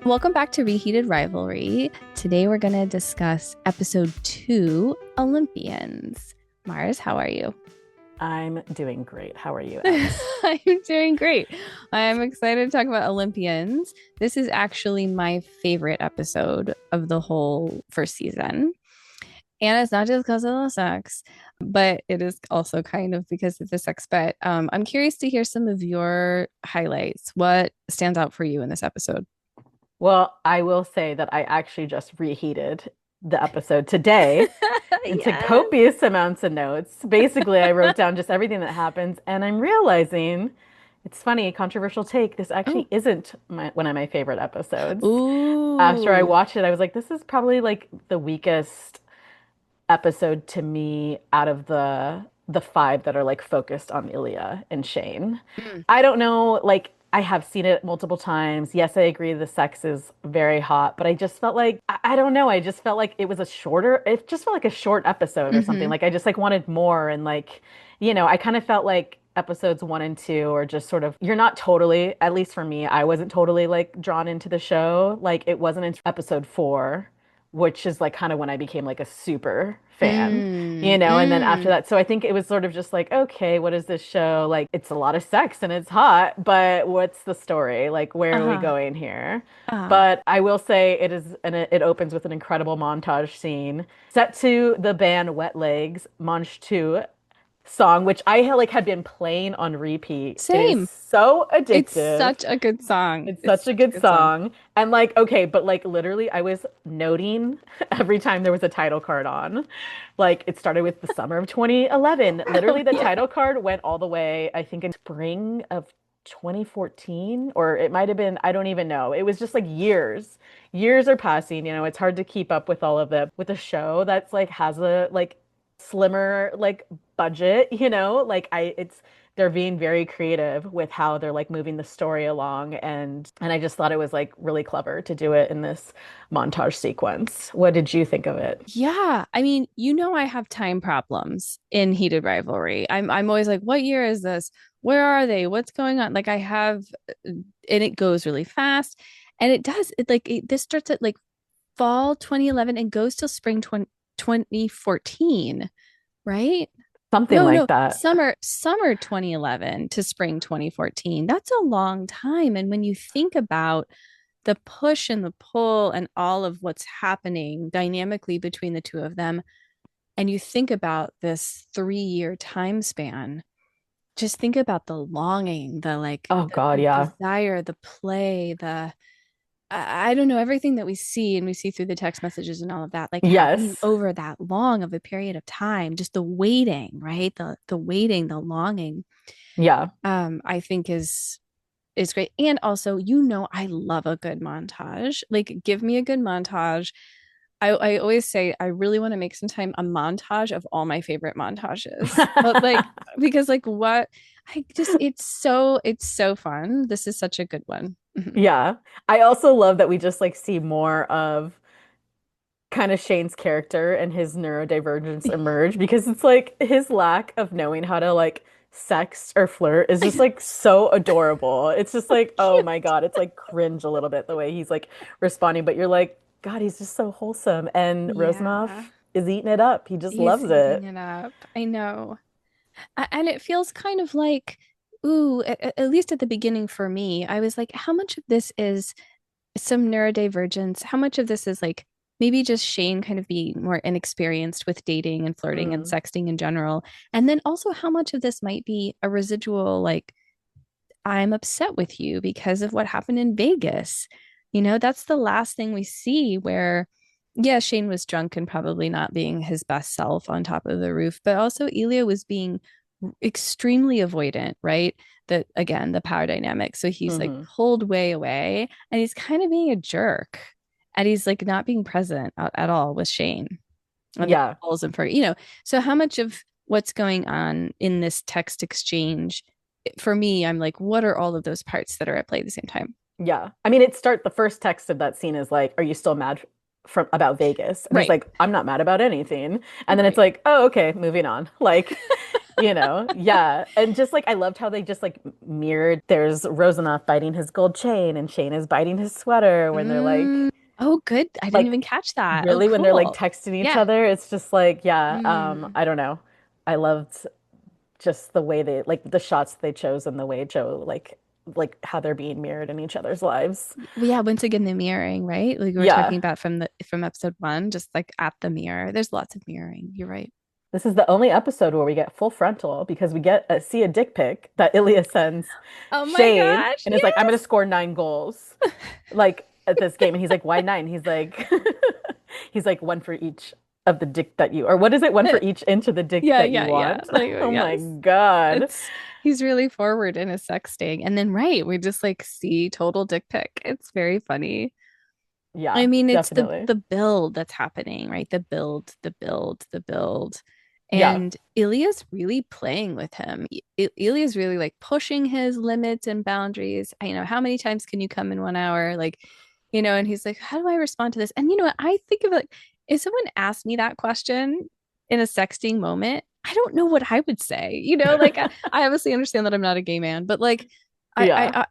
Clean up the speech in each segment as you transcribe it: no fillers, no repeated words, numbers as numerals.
Welcome back to Reheated Rivalry. Today we're going to discuss episode 2, Olympians. Mars, how are you? I'm doing great. How are you, Em? I'm doing great. I'm excited to talk about Olympians. This is actually my favorite episode of the whole first season. And it's not just because of the sex, but it is also kind of because of the sex. But I'm curious to hear some of your highlights. What stands out for you in this episode? Well, I will say that I actually just reheated the episode today into Yes. copious amounts of notes. Basically, I wrote down just everything that happens, and I'm realizing it's funny, controversial take. This actually Oh. isn't one of my favorite episodes. After I Ooh. watched it, I was like, this is probably like the weakest episode to me out of the five that are like focused on Ilya and Shane. Mm. I don't know, like I have seen it multiple times. Yes, I agree the sex is very hot, but I just felt like I don't know, I just felt like it just felt like a short episode or something. Hmm. Like I just like wanted more and like, I kind of felt like episodes 1 and 2 are just sort of you're not totally, at least for me, I wasn't totally like drawn into the show. Like it wasn't until episode 4, which is like kind of when I became like a super fan, Mm. and then after Mm. that, so I think it was sort of just like, okay, what is this show? Like, it's a lot of sex and it's hot, but what's the story? Like, where are we Uh-huh. going here? Uh-huh. But I will say it is, and it opens with an incredible montage scene set to the band Wet Legs, Manche 2 song, which I had been playing on repeat. It is Same. so It's addictive. such a good song. It's It's such a such a good good song. song. And like, okay, but like literally I was noting every time there was a title card on. Like it started with the summer of 2011. Oh, Literally the yeah. title card went all the way, I think in spring of 2014, or it might have been, I don't even know. It was just like years. Years are passing, it's hard to keep up with all of it with a show that's like has a like slimmer like budget, like it's they're being very creative with how they're like moving the story along, and I just thought it was like really clever to do it in this montage sequence. What did you think of it? Yeah. I mean, I have time problems in Heated Rivalry. I'm always like, what year is this? Where are they? What's going on? Like I have and it goes really fast. And it does. This starts at like fall 2011 and goes till spring 2014, right? Something No, like no, that. summer 2011 to spring 2014. That's a long time. And when you think about the push and the pull and all of what's happening dynamically between the two of them, and you think about this 3-year time span, just think about the longing, Oh God, the yeah. desire, the play, I don't know, everything that we see and we see through the text messages and all of that, like happening Yes. over that long of a period of time, just the waiting, right? The waiting, the longing, Yeah. I think is great. And also, I love a good montage. Like, give me a good montage. I always say I really want to make some time a montage of all my favorite montages. But like, because like what I just it's so fun. This is such a good one. Mhm. Yeah. I also love that we just like see more of kind of Shane's character and his neurodivergence emerge because it's like his lack of knowing how to like sex or flirt is I just know, like so adorable. It's just so like, oh my cute. God, it's like cringe a little bit the way he's like responding, but you're like, God, he's just so wholesome. And Yeah. Rozanoff is eating it up. He just He's loves eating it. it up. I know. And it feels kind of like, ooh, at least at the beginning for me, I was like, how much of this is some neurodivergence? How much of this is like maybe just Shane kind of being more inexperienced with dating and flirting and Mm, sexting in general? And then also how much of this might be a residual, like, I'm upset with you because of what happened in Vegas. That's the last thing we see where, yeah, Shane was drunk and probably not being his best self on top of the roof, but also Elia was being extremely avoidant, right? That again, the power dynamic. So he's like hmm pulled way away and he's kind of being a jerk and he's like not being present at all with Shane. And then he Yeah. pulls him so how much of what's going on in this text exchange for me, I'm like, what are all of those parts that are at play at the same time? Yeah. I mean, the first text of that scene is like, are you still mad from about Vegas. And he's Right. like, I'm not mad about anything. And then it's Right. like, oh, okay, moving on. Like, yeah. And just like I loved how they just like mirrored there's Rosanov biting his gold chain and Shane is biting his sweater when they're Mm. Oh, good. I didn't even like catch that. Oh, really when they're like cool. texting each Yeah. other. It's just like, yeah, Mm. I don't know. I loved just the way they like the shots they chose and the way it show like how they're being mirrored in each other's lives. Well, yeah, once again, the mirroring, right? Like we were talking Yeah. about from episode one, just like at the mirror. There's lots of mirroring. You're right. This is the only episode where we get full frontal because we get see a dick pic that Ilya sends Oh my Shane gosh, and is like, I'm gonna yes. score 9 goals like at this game. And he's like, why nine? He's like he's like one for each of the dick that you or what is it? One for each inch of the dick Yeah, that you yeah, yeah. want. Like, Oh my yes. God. It's he's really forward in his sexting. And then right, we just like see total dick pic. It's very funny. I Yeah, mean, it's the definitely. the build that's happening, right? The build, the build, the build. Yeah. And Ilya's really playing with him. Ilya's really like pushing his limits and boundaries. How many times can you come in 1 hour? Like, and he's like, how do I respond to this? And you know what? I think of it like, if someone asked me that question in a sexting moment, I don't know what I would say. Like I obviously understand that I'm not a gay man, but like I, I, Yeah. I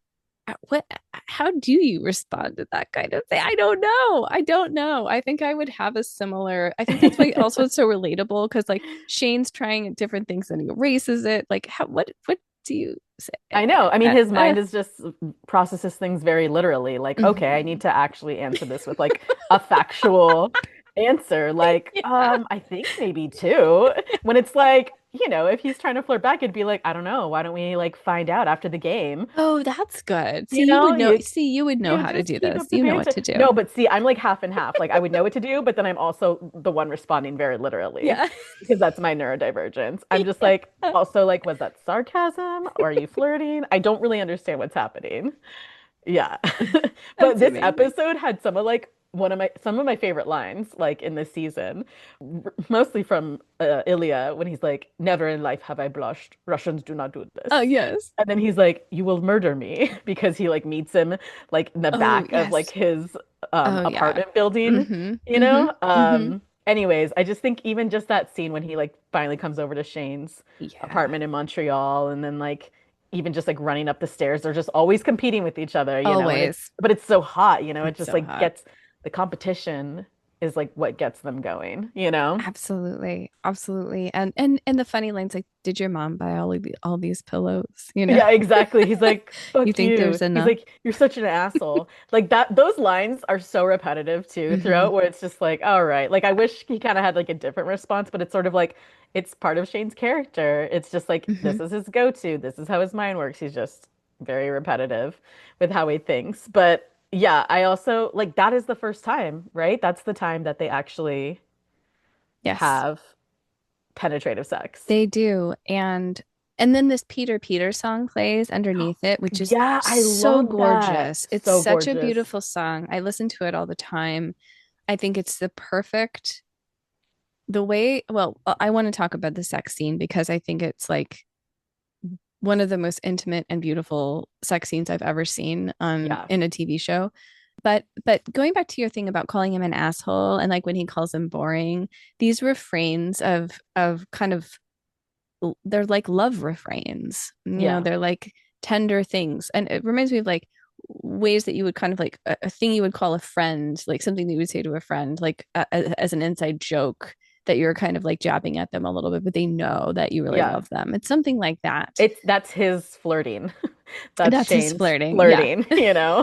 what how do you respond to that kind of thing? I don't know. I think I would have a similar. I think that's why also it's so relatable because like Shane's trying different things and he erases it. Like what do you say? I know. I mean, his mind is just processes things very literally. Like, okay, I Mhm. need to actually answer this with like a factual answer. Like, Yeah. I think maybe two. When it's like, if he's trying to flirt back, it'd be like, I don't know. Why don't we like find out after the game? Oh, that's good. See, You you know, would know. you See, you would know you how to just do keep this. up the You know what banter. to do. No, but see, I'm like half and half. Like I would know what to do, but then I'm also the one responding very literally Yeah. because that's my neurodivergence. I'm just Yeah. like also like, was that sarcasm or are you flirting? I don't really understand what's happening. Yeah. But That's this amazing. episode had some of my favorite lines like in this season, mostly from Ilya when he's like, "Never in life have I blushed. Russians do not do Oh, this." yes. And then he's like, "You will murder me," because he like meets him like in the Oh, back of like yes. his Oh, yeah. apartment building, Mm-hmm. you Mm-hmm. know? Mm-hmm. Anyways, I just think even just that scene when he like finally comes over to Shane's Yeah. apartment in Montreal and then like even just like running up the stairs, they're just always competing with each other, and Always. but it's so hot, it It's just so like hot. gets the competition is like what gets them going? Absolutely. Absolutely. And the funny lines like, did your mom buy all these pillows? Yeah, exactly. He's like, You fuck think you. there's He's enough? like, you're such an asshole. Like that, those lines are so repetitive too Mm-hmm. throughout, where it's just like, all right. Like I wish he kind of had like a different response, but it's sort of like it's part of Shane's character. It's just like Mm-hmm. this is his go-to. This is how his mind works. He's just very repetitive with how he thinks. But yeah, I also like that is the first time, right? That's the time that they actually Yes, have penetrative sex. they do. And then this Peter Peter song plays underneath it, which is Yeah, I so love that. gorgeous. It's So such a gorgeous. beautiful song. I listen to it all the time. I think it's the perfect the way, well, I want to talk about the sex scene because I think it's like one of the most intimate and beautiful sex scenes I've ever seen Yeah. in a TV show. But going back to your thing about calling him an asshole and like when he calls him boring, these refrains of kind of they're like love refrains. Yeah. They're like tender things. And it reminds me of like ways that you would kind of like a thing you would call a friend, like something that you would say to a friend, like as an inside joke that you're kind of like jabbing at them a little bit, but they know that you really Yeah. love them. It's something like that. That's his flirting. That's That's his Shane's flirting. Yeah. flirting. Yeah.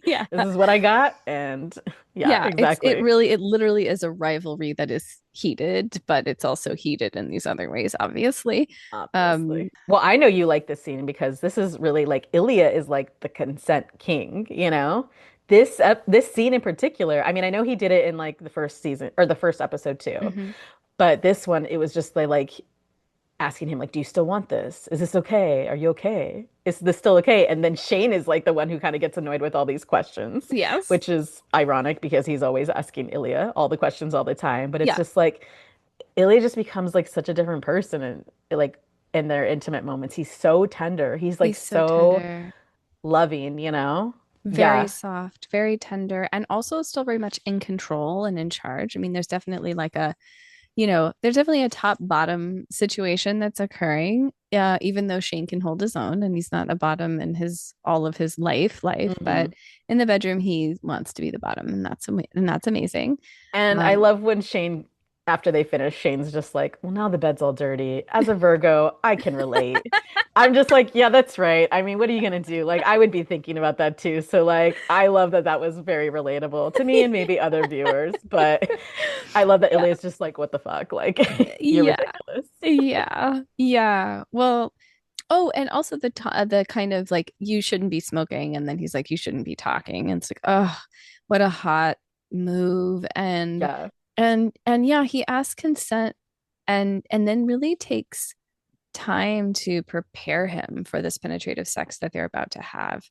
Yeah. This is what I got and yeah, Yeah. exactly. It literally is a rivalry that is heated, but it's also heated in these other ways, obviously. Obviously. Well, I know you like this scene because this is really like Ilya is like the consent king. This scene in particular, I mean, I know he did it in like the first season or the first episode too. Mhm. But this one, it was just like asking him like, "Do you still want this? Is this okay? Are you okay? Is this still okay?" And then Shane is like the one who kind of gets annoyed with all these questions, Yes. which is ironic because he's always asking Ilya all the questions all the time. But it's Yeah. just like Ilya just becomes like such a different person and like in their intimate moments. He's so tender. He's like He's so so tender. loving. Very Yeah. soft, very tender, and also still very much in control and in charge. I mean, there's definitely like a, there's definitely a top bottom situation that's occurring. Even though Shane can hold his own and he's not a bottom in his all of his life, but Hmm. in the bedroom he wants to be the bottom, and that's amazing. And I Um, love when Shane, after they finish, Shane's just like, well, now the bed's all dirty. As a Virgo, I can relate. I'm just like, yeah, that's right. I mean, what are you gonna do? Like, I would be thinking about that too. So, like, I love that that was very relatable to me and maybe other viewers. But I love that yeah, Ilya's just like, what the fuck? Like, you're yeah, ridiculous. yeah. Well, oh, and also the kind of like you shouldn't be smoking, and then he's like you shouldn't be talking, and it's like oh, what a hot move, Yeah. and yeah, he asks consent, and then really takes time to prepare him for this penetrative sex that they're about to have.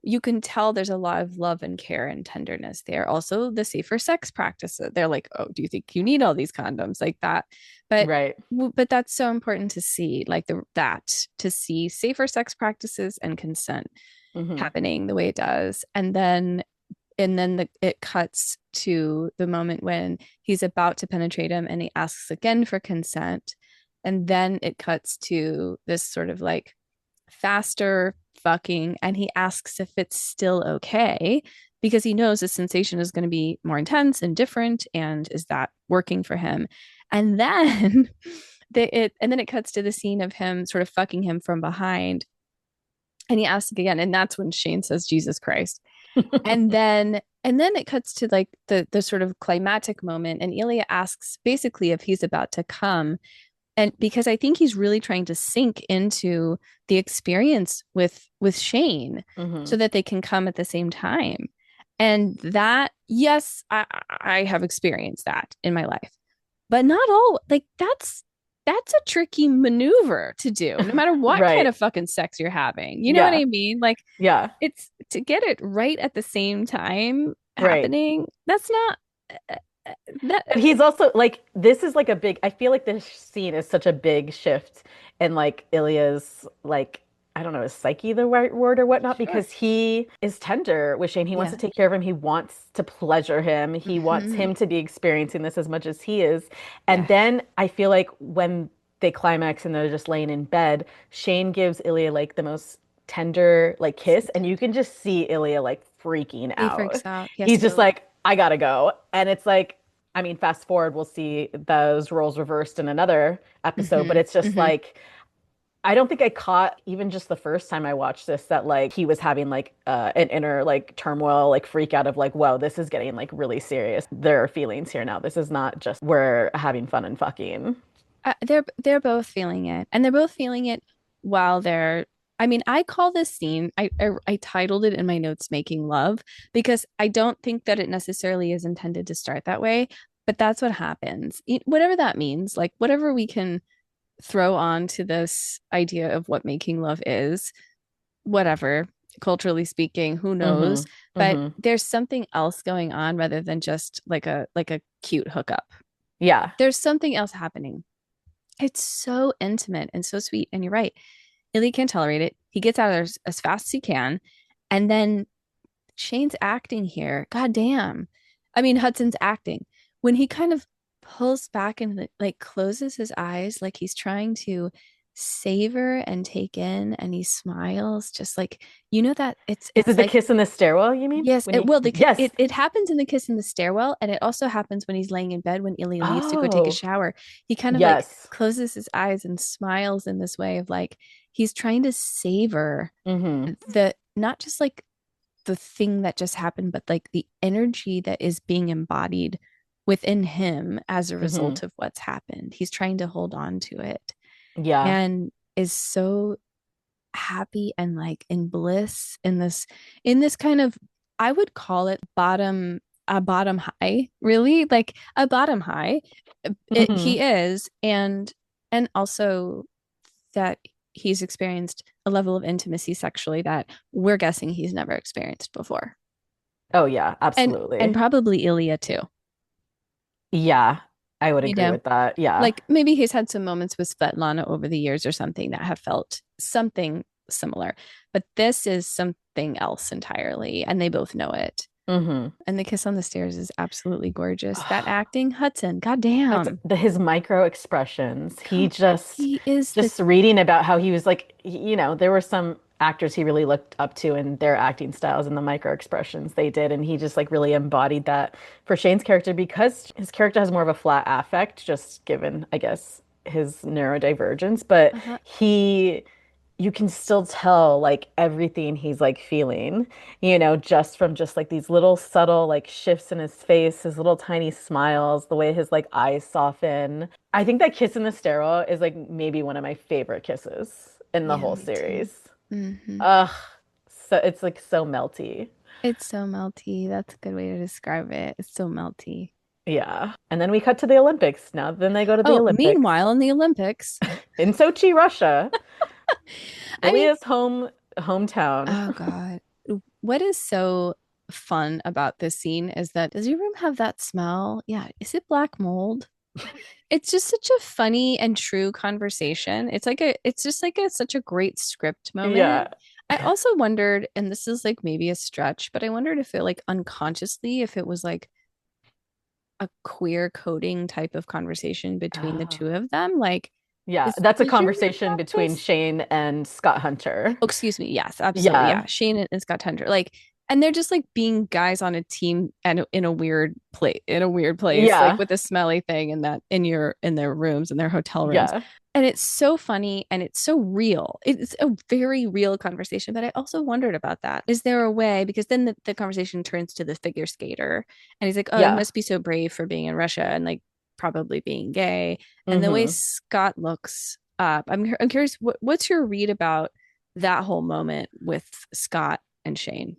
You can tell there's a lot of love and care and tenderness there. Also, the safer sex practices. They're like, "Oh, do you think you need all these condoms like that?" But Right. but that's so important to see, like to see safer sex practices and consent Hmm. happening the way it does, it cuts to the moment when he's about to penetrate him and he asks again for consent, and then it cuts to this sort of like faster fucking, and he asks if it's still okay because he knows the sensation is going to be more intense and different, and is that working for him? And then it cuts to the scene of him sort of fucking him from behind, and he asks again, and that's when Shane says Jesus Christ. And then it cuts to like the sort of climactic moment, and Ilya asks basically if he's about to come, and because I think he's really trying to sink into the experience with Shane Hmm. so that they can come at the same time. And that, yes, I have experienced that in my life, but not all. Like that's a tricky maneuver to do, no matter what kind Right. of fucking sex you're having. You know what Yeah. I mean? Like Yeah. it's to get it right at the same time Right. happening. That's not uh, that. But he's also like, this is like a big, I feel like this scene is such a big shift in like Ilya's, like, I don't know, is psyche the right word or whatnot? Sure. Because he is tender with Shane. He wants to Yeah. take care of him. He wants to pleasure him. He wants Hmm. him to be experiencing this as much as he is. And Yeah. then I feel like when they climax and they're just laying in bed, Shane gives Ilya like the most tender like So kiss, and you can tender. just see Ilya like freaking He out. freaks out. He has to He's just go. like, I gotta go. And it's like, I mean, fast forward, we'll see those roles reversed in another episode, but Hmm. it's just Hmm. like, I don't think I caught even just the first time I watched this that like he was having like an inner like turmoil, like freak out of like, whoa, this is getting like really serious. There are feelings here now. This is not just we're having fun and fucking. They're both feeling it, and they're both feeling it while they're. I mean, I call this scene. I titled it in my notes "Making Love" because I don't think that it necessarily is intended to start that way, but that's what happens. Whatever that means, like whatever we can throw on to this idea of what making love is, whatever, culturally speaking, who knows? Hmm. But Hmm. there's something else going on rather than just like a cute hookup. Yeah. There's something else happening. It's so intimate and so sweet. And you're right. Illy can't tolerate it. He gets out of there as fast as he can. And then Shane's acting here. God damn. I mean, Hudson's acting. When he kind of pulls back and like closes his eyes, like he's trying to savor and take in, and he smiles, just like, that it's Is it it's the like, kiss in the stairwell, you mean? yes, When it he, will. yes. It happens in the kiss in the stairwell, and it also happens when he's laying in bed when Ilya leaves to go take a Oh, shower. He kind of like yes. closes his eyes and smiles in this way of like he's trying to savor Hmm. the not just like the thing that just happened, but like the energy that is being embodied within him as a Hmm. result of what's happened. He's trying to hold on to it Yeah. and is so happy and like in bliss in this kind of, I would call it a bottom high, really, like a bottom high. Hmm. He is, and also that he's experienced a level of intimacy sexually that we're guessing he's never experienced before. Oh, yeah, And absolutely. probably Ilya too. Yeah, I would You agree know, with that. Yeah. like maybe he's had some moments with Svetlana over the years or something that have felt something similar. But this is something else entirely, and they both know it. Hmm. And the kiss on the stairs is absolutely gorgeous. That acting, Hudson, goddamn. His micro expressions. He Come, he is the just reading about how he was like, there were some actors he really looked up to in their acting styles and the micro expressions they did, and he just like really embodied that for Shane's character because his character has more of a flat affect, just given, I guess, his neurodivergence, but uh-huh. he you can still tell like everything he's like feeling, just from just like these little subtle like shifts in his face, his little tiny smiles, the way his like eyes soften. I think that kiss in the stairwell is like maybe one of my favorite kisses in the Yeah, whole me too. series. Hmm. Ugh, so it's like so melty. It's so melty. That's a good way to describe it. It's so melty. Yeah. And then we cut to the Olympics. Now then they go to the Oh, Olympics meanwhile, in the Olympics, in Sochi, Russia. I mean, Ilia's hometown. oh God. What is so fun about this scene is that does your room have that smell? Yeah. Is it black mold? It's just such a funny and true conversation. It's just like such a great script Yeah. moment. I also wondered, and this is like maybe a stretch, but I wondered if it like unconsciously, if it was like a queer coding type of conversation between the two of them. Like, Yeah, that's a does your room conversation have between this? Shane and Scott Hunter. Oh, excuse me. Yes, absolutely. Yeah, Yeah. Shane and Scott Tender. Like, and they're just like being guys on a team and in a weird place, like yeah, with a smelly thing in that in their rooms, in their hotel rooms. yeah, And it's so funny and it's so real. It's a very real conversation. But I also wondered about that. Is there a way? Because then the conversation turns to the figure skater, and he's like, "Oh, you yeah. must be so brave for being in Russia and like probably being gay." And the way Hmm. Scott looks up, I'm curious. What's your read about that whole moment with Scott and Shane?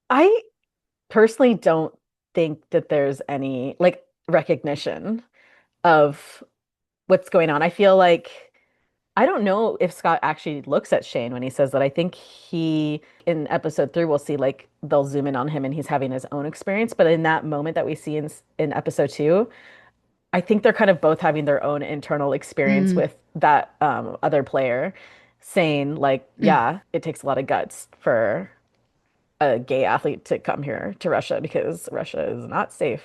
I personally don't think that there's any like recognition of what's going on. I feel like I don't know if Scott actually looks at Shane when he says that. I think in episode 3, we'll see like they'll zoom in on him and he's having his own experience. But in that moment that we see in episode 2, I think they're kind of both having their own internal experience Mm, with that other player, saying like, mm. yeah, it takes a lot of guts for a gay athlete to come here to Russia because Russia is not safe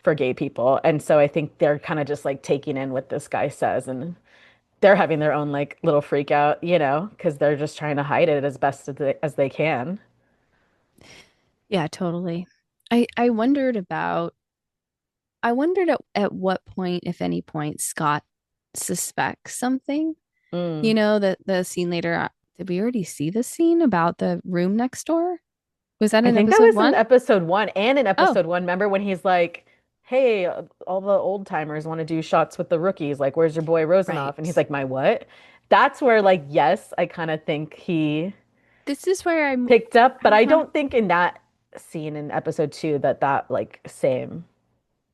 for gay people. And so I think they're kind of just like taking in what this guy says and they're having their own like little freak out, because they're just trying to hide it as best as they can. Yeah, totally. I wondered at what point, if any point, Scott suspects something. You Mm. know, that the scene later, did we already see the scene about the room next door? Was that I in think that episode was in one? episode 1 and in Oh, episode 1. Remember when he's like, "Hey, all the old timers want to do shots with the rookies. Like, where's your boy Rosanov?" And he's right. like, "My what?" That's where, like, yes, I kind of think he This is where I'm, picked up, but I uh-huh. don't think in that scene in episode 2 that like same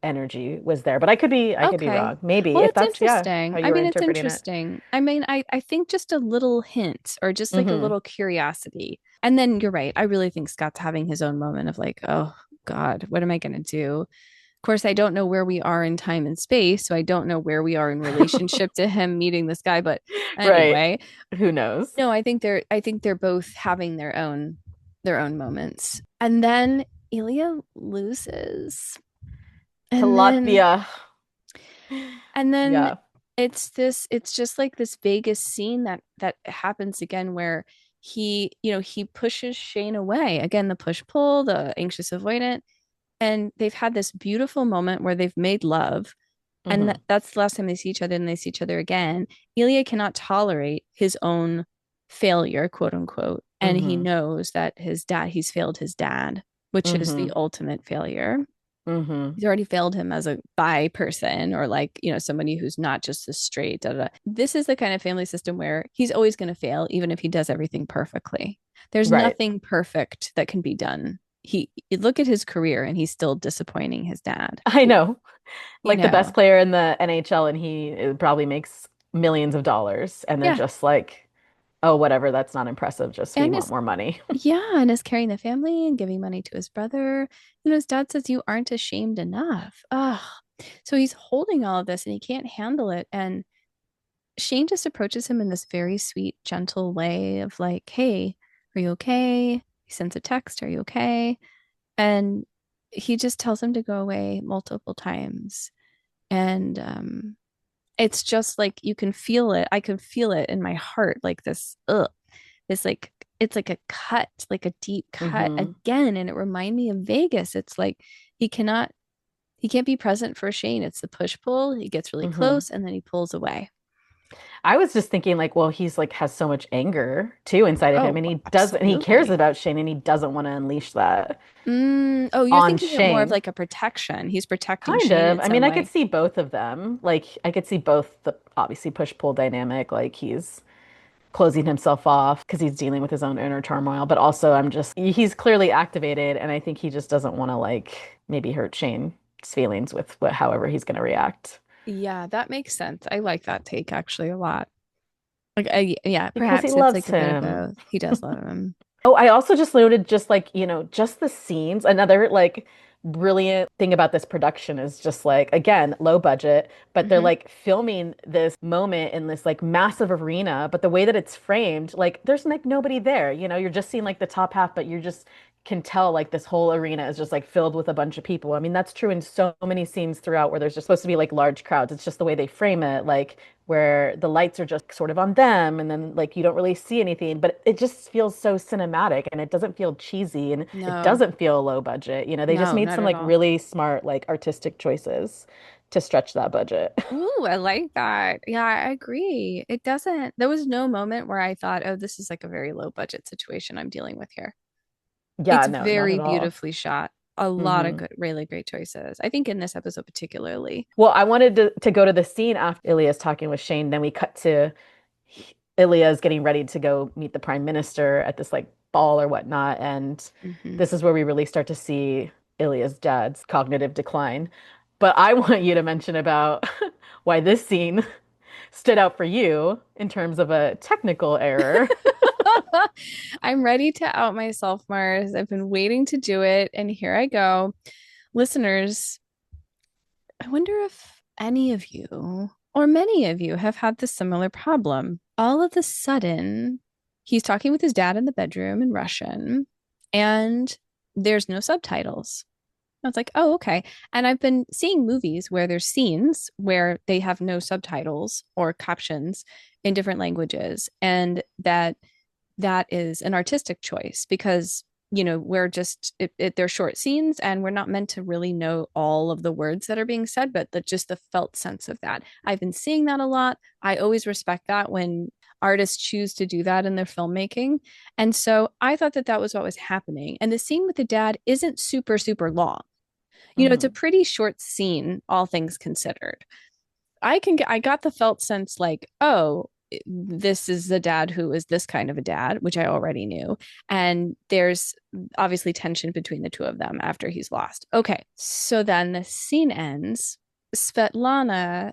energy was there. But I could be Okay. wrong. Maybe Well, if it's that's how interesting. I you were mean, it's interpreting it. interesting. I mean, I think just a little hint or just like a Hmm. little curiosity. And then you're right. I really think Scott's having his own moment of like, oh God, what am I gonna do? Of course, I don't know where we are in time and space, so I don't know where we are in relationship to him meeting this guy. But Right. anyway, Who knows? no, I think they're both having their own moments. And then Ilya loses. To And then Latvia. And then Yeah. it's just like this Vegas scene that happens again where he pushes Shane away. Again, the push pull, the anxious avoidant, and they've had this beautiful moment where they've made love. And Hmm. that's the last time they see each other and they see each other again. Ilya cannot tolerate his own failure, quote unquote. And he Hmm. knows that he's failed his dad, which is the Hmm. ultimate failure. Hmm. He's already failed him as a bi person or like, somebody who's not just a straight. Da, da, da. This is the kind of family system where he's always going to fail, even if he does everything perfectly. There's Right. nothing perfect that can be done. You look at his career and he's still disappointing his dad, I know. you Like the best know? player in the NHL, and he probably makes millions of dollars, and they're Yeah. just like, "Oh, whatever, that's not impressive. Just we And want is, more money." yeah, and is carrying the family and giving money to his brother. His dad says, you aren't ashamed enough. Oh, so he's holding all of this and he can't handle it. And Shane just approaches him in this very sweet, gentle way of like, hey, are you okay? He sends a text, are you okay? And he just tells him to go away multiple times. And it's just like you can feel it. I can feel it in my heart, like this like it's like a cut, like a deep cut Hmm. again. And it reminded me of Vegas. It's like he cannot, he can't be present for Shane. It's the push pull. He gets really Hmm. close and then he pulls away. I was just thinking like, well, he's like has so much anger too inside of him, Oh, and he cares absolutely. about Shane, and he doesn't want to unleash that Oh, you're on thinking it more of Shane. like a protection. He's protecting Kind Shane of. in I mean, some I could way. see both of them. Like, I could see both the obviously push-pull dynamic, like he's closing himself off because he's dealing with his own inner turmoil, but also he's clearly activated, and I think he just doesn't want to like maybe hurt Shane's feelings with however he's going to react Yeah, that makes sense. I like that take actually a lot. Like, yeah, because he perhaps it's loves like a bit of him. both. He does love him. Oh, I also just noted just like, just the scenes. Another like brilliant thing about this production is just like, again, low budget, but they're Hmm. like filming this moment in this like massive arena. But the way that it's framed, like there's like nobody there. You're just seeing like the top half, but you just can tell like this whole arena is just like filled with a bunch of people. I mean, that's true in so many scenes throughout where there's just supposed to be like large crowds. It's just the way they frame it. Like where the lights are just sort of on them and then like you don't really see anything, but it just feels so cinematic and it doesn't feel cheesy and it No, doesn't feel low budget. They just no, made not some at like all. really smart like artistic choices to stretch that budget. Ooh, I like that. Yeah, I agree. It doesn't, there was no moment where I thought, oh, this is like a very low budget situation I'm dealing with here. Yeah, It's no, not very at all. beautifully shot. A lot of Hmm. good, really great choices. I think in this episode particularly. Well, I wanted to go to the scene after Ilya's talking with Shane. Then we cut to Ilya's getting ready to go meet the prime minister at this like ball or whatnot. And Hmm. this is where we really start to see Ilya's dad's cognitive decline. But I want you to mention about why this scene stood out for you in terms of a technical error. I'm ready to out myself, Mars. I've been waiting to do it, and here I go. Listeners, I wonder if any of you or many of you have had this similar problem. All of a sudden, he's talking with his dad in the bedroom in Russian, and there's no subtitles. I was like, oh, okay. And I've been seeing movies where there's scenes where they have no subtitles or captions in different languages, and that is an artistic choice because we're just they're short scenes and we're not meant to really know all of the words that are being said, but just the felt sense of that. I've been seeing that a lot. I always respect that when artists choose to do that in their filmmaking. And so I thought that that was what was happening. And the scene with the dad isn't super, super long. It's a Hmm. pretty short scene, all things considered. I got the felt sense like, oh, this is the dad who is this kind of a dad, which I already knew. And there's obviously tension between the two of them after he's lost. Okay. So then the scene ends. Svetlana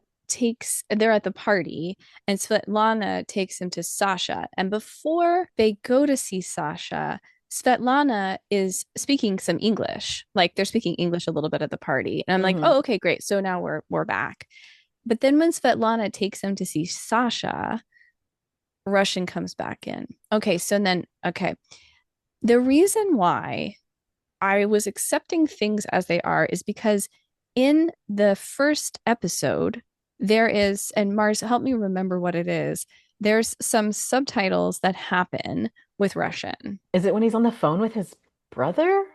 they're at the party, and Svetlana takes him to Sasha. And before they go to see Sasha, Svetlana is speaking some English. Like they're speaking English a little bit at the party. And I'm like, Hmm. oh, okay, great. So now we're back. But then when Svetlana takes him to see Sasha, Russian comes back in. Okay, so then, okay. The reason why I was accepting things as they are is because in the first episode, there is, and Mars, help me remember what it is. There's some subtitles that happen with Russian. Is it when he's on the phone with his brother?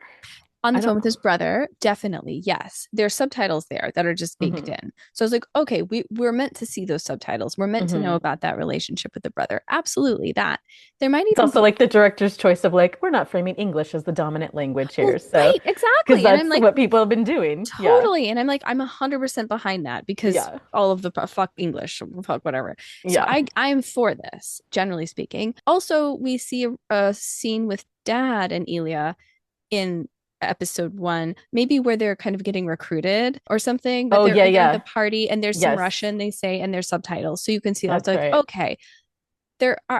On the I phone don't. with his brother, definitely, yes. There's subtitles there that are just baked Hmm. in. So I was like, okay, we're meant to see those subtitles. We're meant to know Hmm. about that relationship with the brother. Absolutely that. There might It's even also be, like the director's choice of like, we're not framing English as the dominant language well, here. So, right, because exactly. And I'm that's like, what people have been doing. Yeah. totally. And I'm like, I'm 100% behind that because Yeah. all of the fuck English, fuck whatever. So Yeah. I am for this, generally speaking. Also, we see a scene with dad and Ilya in episode one, maybe where they're kind of getting recruited or something, but Oh, yeah, they're at the yeah. party and there's some Yes, Russian they say and there's subtitles. So you can see that. It's that's like, right. okay,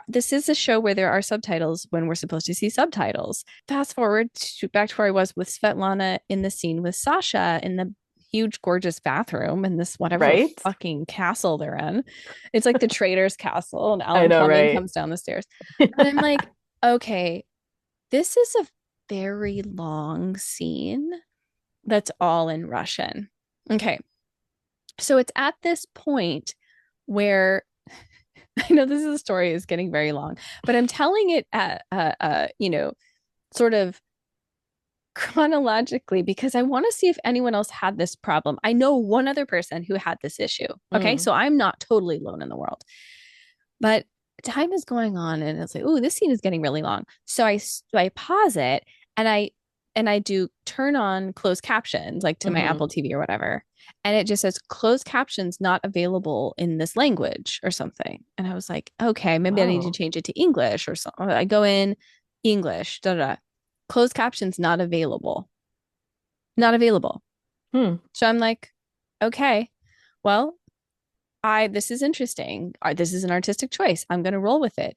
this is a show where there are subtitles when we're supposed to see subtitles. Fast forward back to where I was with Svetlana in the scene with Sasha in the huge, gorgeous bathroom in this whatever Right? fucking castle they're in. It's like the Trader's Castle, and I Alan know, Cumming right? comes down the stairs. And I'm like, okay, this is a very long scene that's all in Russian. Okay. So it's at this point where I know this story is getting very long, but I'm telling it at sort of chronologically because I want to see if anyone else had this problem. I know one other person who had this issue. Okay. Mm. So I'm not totally alone in the world. But time is going on and it's like, oh, this scene is getting really long. So I pause it and I do turn on closed captions like to my Hmm. Apple TV or whatever. And it just says closed captions not available in this language or something. And I was like, okay, maybe I need to Oh. change it to English or something. I go in English, da da. Closed captions not available. Not available. Hmm. So I'm like, okay, well, I this is interesting. This is an artistic choice. I'm gonna roll with it.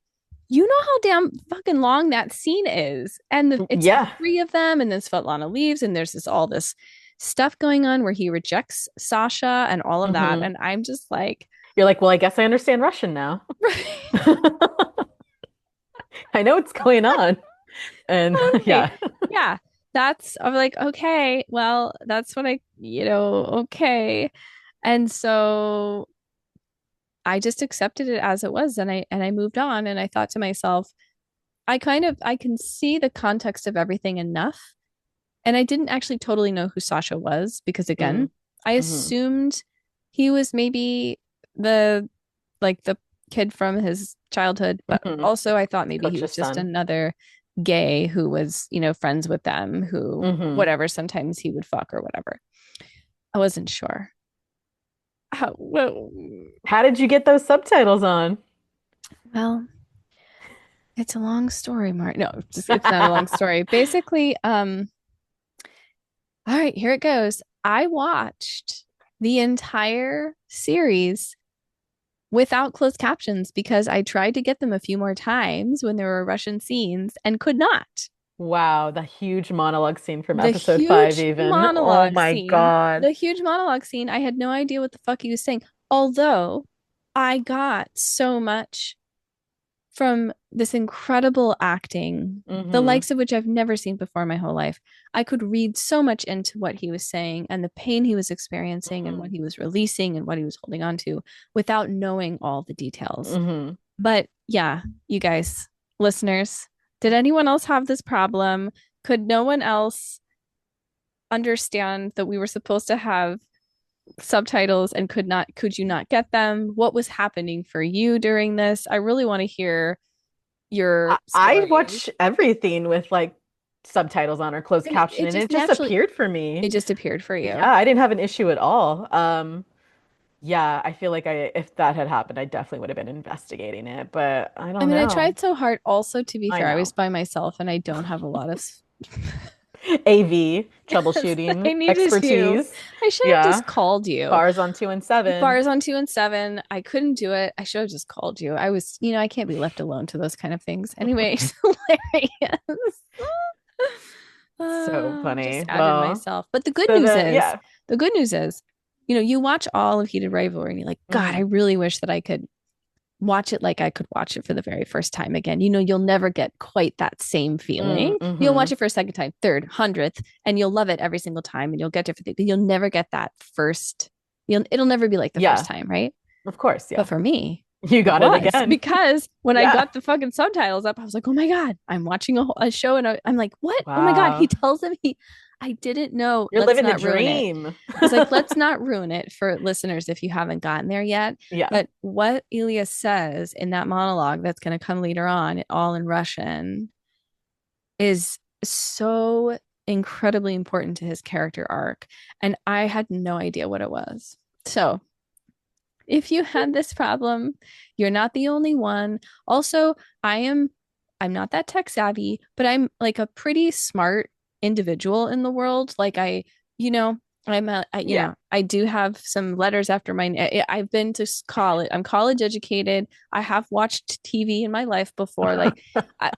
You know how damn fucking long that scene is, and it's the Yeah. three of them, and then Svetlana leaves, and there's all this stuff going on where he rejects Sasha and all of that, Hmm. and I'm just like, You're like, well, I guess I understand Russian now. I know what's going on. And okay, yeah. yeah, I'm like, okay, well, that's what okay, and so I just accepted it as it was, and I moved on, and I thought to myself I can see the context of everything enough. And I didn't actually totally know who Sasha was because Mm. again, I Hmm. assumed he was maybe the the kid from his childhood, but Hmm. also I thought maybe he was Coach's just son. another gay who was, friends with them, who Hmm. whatever, sometimes he would fuck or whatever. I wasn't sure. Well, How did you get those subtitles on? well, it's a long story, Mark. No, it's not a long story. Basically, all right, here it goes. I watched the entire series without closed captions because I tried to get them a few more times when there were Russian scenes and could not. Wow, the huge monologue scene from episode 5 even. Oh my God. The huge monologue scene, I had no idea what the fuck he was saying. Although I got so much from this incredible acting, the Hmm. likes of which I've never seen before in my whole life. I could read so much into what he was saying and the pain he was experiencing and what Hmm. he was releasing and what he was holding on to without knowing all the details. Hmm. But yeah, you guys, listeners, did anyone else have this problem? Could no one else understand that we were supposed to have subtitles and could you not get them? What was happening for you during this? I really want to hear your I stories. watch everything with like subtitles on or closed And it, caption, it and just it just naturally appeared for me. it just appeared for you. Yeah, I didn't have an issue at all. Yeah, I feel like if that had happened, I definitely would have been investigating it, but I I don't mean, I know. tried so hard also to be I fair. I was know. by myself and I don't have a lot of AV yes, I troubleshooting needed you. expertise. I should have Yeah. just called you. Bars on 2 and 7. Bars on 2 and 7. I couldn't do it. I should have just called you. I was, I can't be left alone to those kind of things. Anyway, it's hilarious. So Just funny. added Well, myself. But so then yeah. the good news is, you watch all of Heated Rivalry and you're like, God, I Hmm. really wish that I could watch it like I could watch it for the very first time again. You'll never get quite that same feeling. You'll watch Mm-hmm. it for a second time, third, hundredth, and you'll love it every single time and you'll get different things, but you'll never get that first. It'll never be like the first Yeah, time, right? of course, But yeah. for me, You it got it was again. because when I Yeah. got the fucking subtitles up, I was like, oh my God, I'm watching a show and I'm like, what? Oh my God, he Wow. tells him I didn't know. You're Let's living the not ruin it. dream. I was like, let's not ruin it for listeners if you haven't gotten there yet. Yeah. But what Ilya says in that monologue that's going to come later on, all in Russian, is so incredibly important to his character arc. And I had no idea what it was. So if you had this problem, you're not the only one. Also, I'm not that tech savvy, but I'm like a pretty smart individual in the world. Like you know, Yeah. I do have some letters after my I've been to college. I'm college educated. I have watched TV in my life before. Like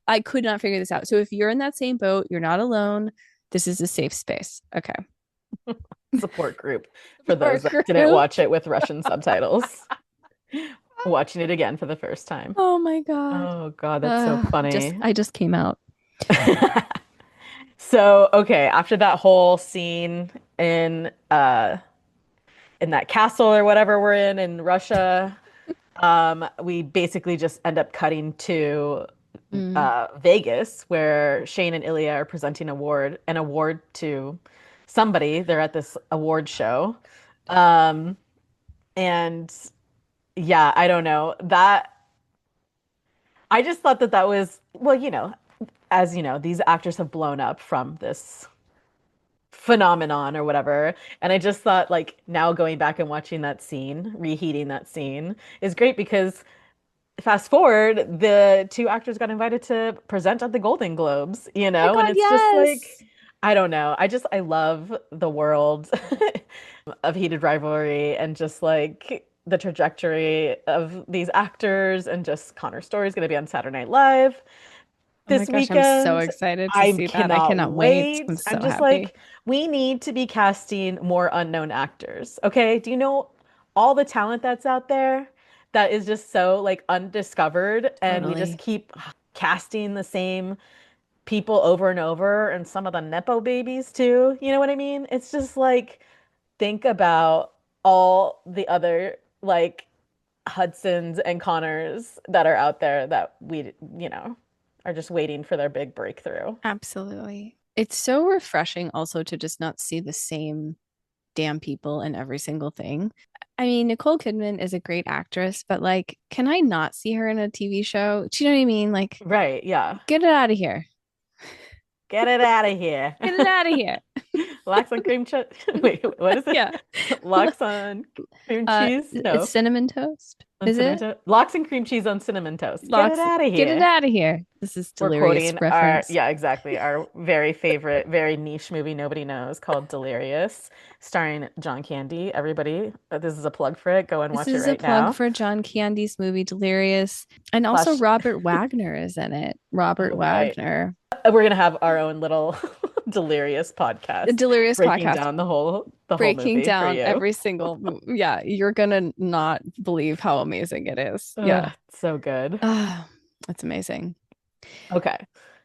I could not figure this out. So if you're in that same boat, you're not alone. This is a safe space. Okay. support group for those Support that didn't group. watch it with Russian subtitles. Watching it again for the first time. Oh my God. Oh God, that's so Just funny. I just came out. So, okay, after that whole scene in that castle or whatever we're in Russia, we basically just end up cutting to Mm. Vegas, where Shane and Ilya are presenting an award to somebody. They're at this award show. Um, and yeah, I don't know. That I just thought that that was, well, as you know, these actors have blown up from this phenomenon or whatever. And I just thought, like, now going back and watching that scene, reheating that scene is great because fast forward, the two actors got invited to present at the Golden Globes, Oh my and God, it's just like, yes. I don't know. I love the world of Heated Rivalry and just like the trajectory of these actors and just Connor's story is going to be on Saturday Night Live Oh my this gosh, I'm so weekend. excited to I see that. I cannot cannot wait. I'm wait. I'm so just happy. like, we need to be casting more unknown actors. Okay. Do you know all the talent that's out there that is just so like undiscovered? And we just Totally. keep casting the same people over and over and some of the Nepo babies too. You know what I mean? It's just like, think about all the other like Hudsons and Connors that are out there that are just waiting for their big breakthrough. Absolutely. It's so refreshing also to just not see the same damn people in every single thing. I mean, Nicole Kidman is a great actress, but like, can I not see her in a TV show? Do you know what I mean? Like, Right, yeah. get it out of here. Get it out of here. Get it out of here. Lox on cream cheese. Wait, what is it? Yeah. Lox on cream cheese? It's No, cinnamon toast. on Is cinnamon it? toast. Lox and cream cheese on cinnamon toast. Get it Lox, out of get it here. out of here. This is We're delirious quoting reference. yeah, exactly, our very favorite, very niche movie nobody knows called Delirious, starring John Candy. Everybody, this is a plug for it. Go and This watch it is a right plug now. for John Candy's movie Delirious. And also Slash, Robert Wagner is in it. Robert oh, right. Wagner. We're gonna have our own little Delirious The podcast Delirious breaking podcast, down the whole breaking movie for down you. every single yeah, you're gonna not believe how amazing it is. Yeah. Ugh, so good. Ah, that's amazing. Okay.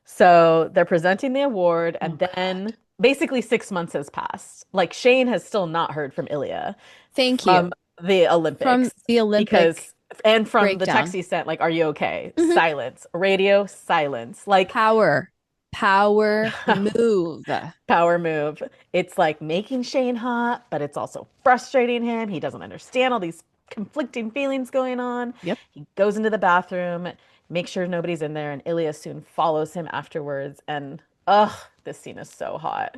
So they're presenting the award, Oh and God. then basically 6 months has passed. Like Shane has still not heard from Ilya Thank you. from the From Olympics the Olympic because, and from the text breakdown. he sent, like, are you okay? Mhm. Silence. Radio, silence. Like, Power. Power move. power move. It's like making Shane hot, but it's also frustrating him. He doesn't understand all these conflicting feelings going on. Yep. He goes into the bathroom, makes sure nobody's in there, and Ilya soon follows him afterwards. And ugh, this scene is so hot.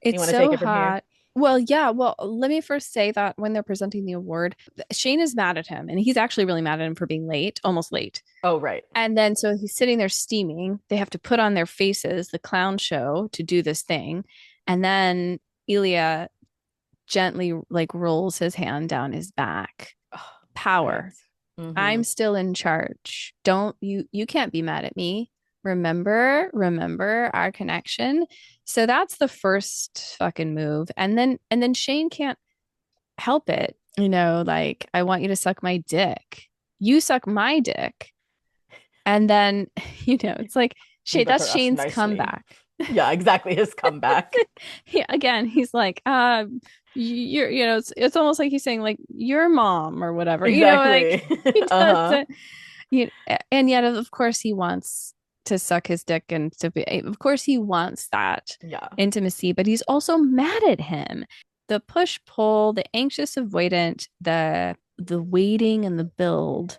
You It's want to take so it from here? hot. Well, yeah. Well, let me first say that when they're presenting the award, Shane is mad at him, and he's actually really mad at him for being late, almost late. Oh, right. And then so he's sitting there steaming. They have to put on their faces, the clown show, to do this thing. And then Ilya gently like rolls his hand down his back. Oh, right. Power. Mm-hmm. I'm still in charge. Don't you can't be mad at me. Remember our connection. So that's the first fucking move. And then Shane can't help it. Like I want you to suck my dick. You suck my dick. And then, it's like You Shane, that's better ask Shane's nicely. comeback. Yeah, exactly. His comeback. Again, he's like, it's almost like he's saying like your mom or whatever, like Exactly. he Uh-huh. doesn't, and yet of course he wants to suck his dick and to be, of course he wants that Yeah. intimacy, but he's also mad at him. The push pull, the anxious avoidant, the waiting and the build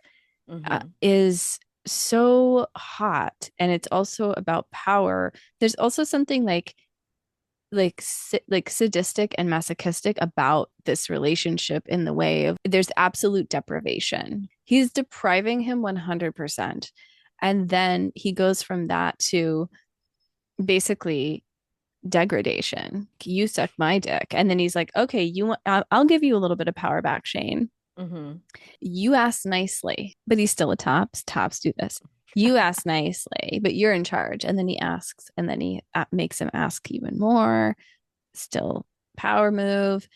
Mm-hmm. is so hot, and it's also about power. There's also something like sadistic and masochistic about this relationship in the way of there's absolute deprivation. He's depriving him 100%. And then he goes from that to basically degradation. You suck my dick. And then he's like, okay, I'll give you a little bit of power back, Shane. Mm-hmm. You asked nicely, but he's still a tops. Tops do this. You asked nicely, but you're in charge. And then he asks, and then he makes him ask even more. Still power move.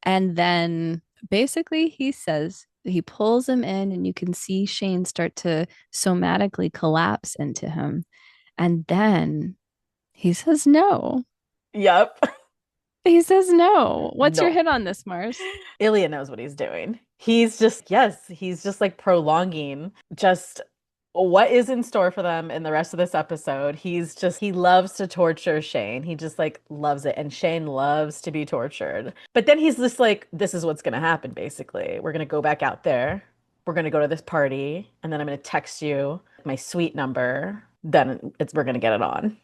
And then basically he says, he pulls him in, and you can see Shane start to somatically collapse into him. And then he says no. Yep. He says no. What's your No. hit on this, Mars? Ilya knows what he's doing. He's just, yes, he's just like prolonging just what is in store for them in the rest of this episode. He loves to torture Shane. He just like loves it. And Shane loves to be tortured. But then he's just like, this is what's going to happen, basically. We're going to go back out there. We're going to go to this party. And then I'm going to text you my suite number. We're going to get it on.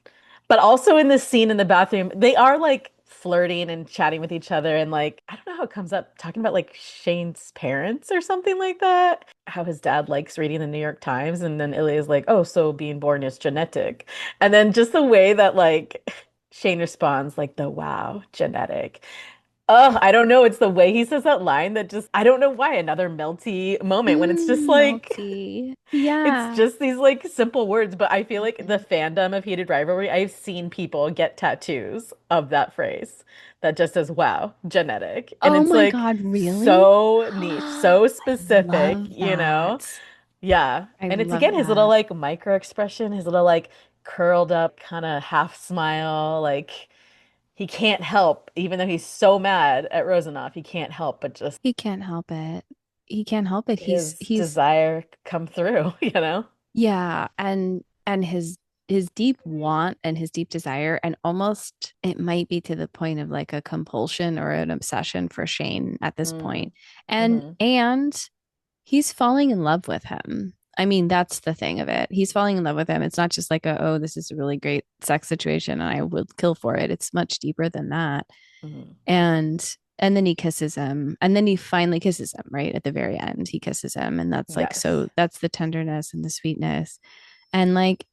But also in this scene in the bathroom, they are like flirting and chatting with each other. And like, I don't know how it comes up, talking about like Shane's parents or something like that. How his dad likes reading the New York Times. And then Ilya's like, oh, so being born is genetic. And then just the way that like Shane responds, like the wow, genetic. Oh, I don't know. It's the way he says that line that just, I don't know why, another melty moment when it's just like, Melty. it's Yeah. just these like simple words, but I feel like the fandom of Heated Rivalry, I've seen people get tattoos of that phrase that just says, wow, genetic. And Oh it's my like God, really? so niche, so I specific, love you know? that. Yeah. I And it's love again his little that. like micro expression, his little like curled up kind of half smile, like he can't help, even though he's so mad at Rozanoff, he can't help but just He can't help it. He can't help it. He's his he's desire come through, you know? yeah, and his deep want and his deep desire, and almost it might be to the point of like a compulsion or an obsession for Shane at this Mm. point. And Hmm. and he's falling in love with him. I mean, that's the thing of it. He's falling in love with him. It's not just like oh, this is a really great sex situation and I would kill for it. It's much deeper than that. Hmm. And then he kisses him, and then he finally kisses him right at the very end. He kisses him, and that's like Yes. so that's the tenderness and the sweetness. And like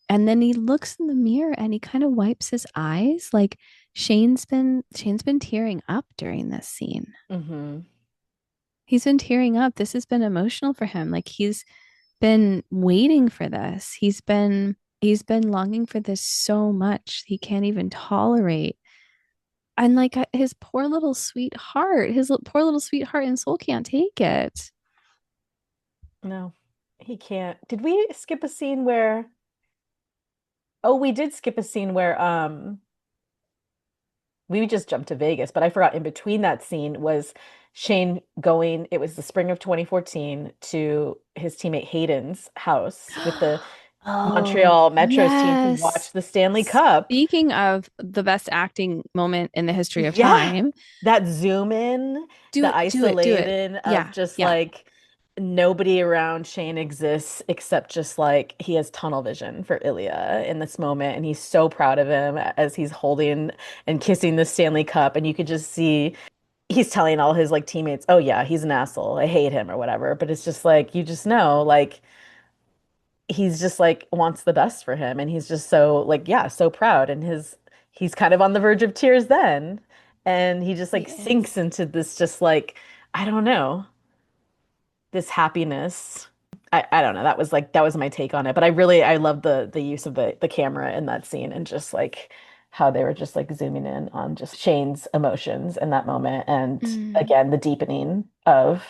and then he looks in the mirror and he kind of wipes his eyes. Like Shane's been tearing up during this scene. Hmm. He's been tearing up. This has been emotional for him. Like he's been waiting for this. He's been longing for this so much. He can't even tolerate. And like his poor little sweetheart, poor little sweetheart and soul can't take it. No, he can't. Did we skip a scene where, oh, we did skip a scene where we just jumped to Vegas, but I forgot in between that scene was Shane going, it was the spring of 2014 to his teammate Hayden's house with the Oh, Montreal Metro's team to yes. watch the Stanley Cup. Speaking of the best acting moment in the history of Yeah, time, that zoom in, the do it. isolating of Yeah, just yeah. like nobody around Shane exists except just like he has tunnel vision for Ilya in this moment, and he's so proud of him as he's holding and kissing the Stanley Cup, and you could just see he's telling all his like teammates, "Oh yeah, he's an asshole. I hate him or whatever." But it's just like you just know, like he's just like wants the best for him, and he's just so like yeah, so proud, and his he's kind of on the verge of tears then, and he just He like sinks is. into this just like I don't know, this happiness. I don't know. That was my take on it. But I love the use of the camera in that scene and just like how they were just like zooming in on just Shane's emotions in that moment and Mm, again the deepening of